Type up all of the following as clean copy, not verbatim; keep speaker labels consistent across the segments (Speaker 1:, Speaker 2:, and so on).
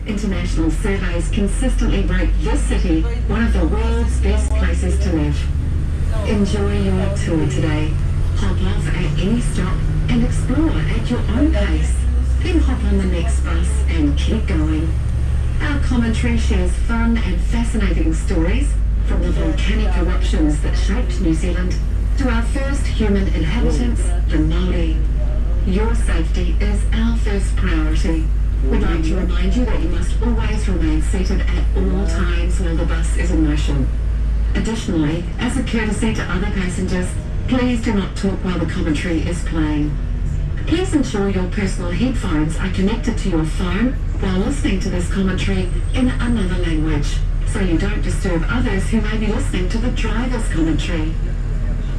Speaker 1: International surveys consistently rate this city one of the world's best places to live. Enjoy your tour today. Hop off at any stop and explore at your own pace. Then hop on the next bus and keep going. Our commentary shares fun and fascinating stories from the volcanic eruptions that shaped New Zealand to our first human inhabitants, the Māori. Your safety is our first priority. We'd like to remind you that you must always remain seated at all times while the bus is in motion. Additionally, as a courtesy to other passengers, please do not talk while the commentary is playing. Please ensure your personal headphones are connected to your phone while listening to this commentary in another language, so you don't disturb others who may be listening to the driver's commentary.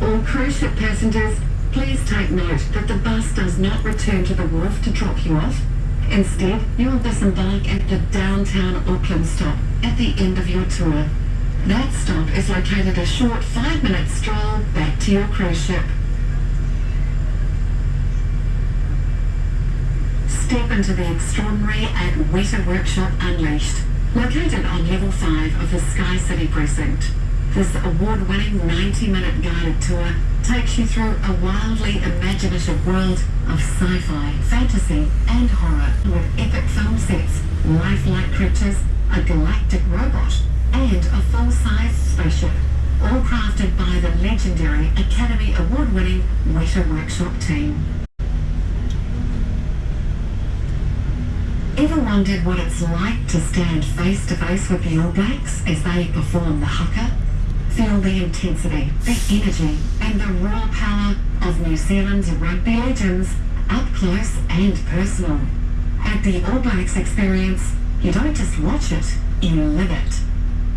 Speaker 1: All cruise ship passengers, please take note that the bus does not return to the wharf to drop you off. Instead, you will disembark at the downtown Auckland stop at the end of your tour. That stop is located a short 5-minute stroll back to your cruise ship. Step into the extraordinary at Weta Workshop Unleashed, located on level 5 of the Sky City precinct. This award-winning 90-minute guided tour takes you through a wildly imaginative world of sci-fi, fantasy and horror with epic film sets, lifelike creatures, a galactic robot and a full-size spaceship, all crafted by the legendary Academy Award-winning Weta Workshop team. Ever wondered what it's like to stand face to face with the All Blacks as they perform the haka? Feel the intensity, the energy and the raw power of New Zealand's rugby legends up close and personal. At the All Blacks experience, you don't just watch it, you live it.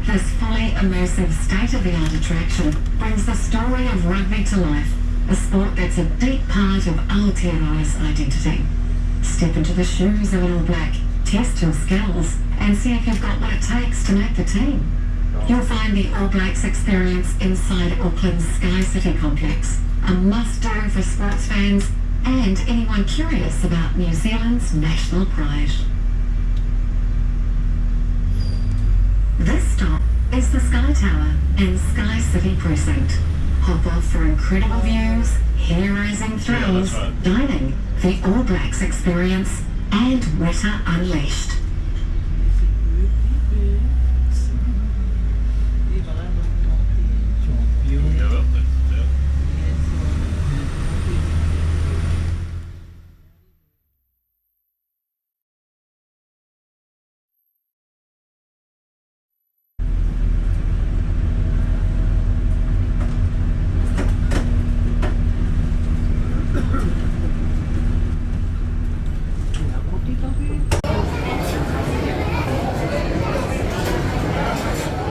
Speaker 1: This fully immersive state-of-the-art attraction brings the story of rugby to life, a sport that's a deep part of Aotearoa's identity. Step into the shoes of an All Black, test your skills and see if you've got what it takes to make the team. You'll find the All Blacks experience inside Auckland's Sky City complex, a must-do for sports fans and anyone curious about New Zealand's national pride. This stop is the Sky Tower and Sky City precinct. Hop off for incredible views, hair-raising thrills, dining, the All Blacks experience and Weta Unleashed.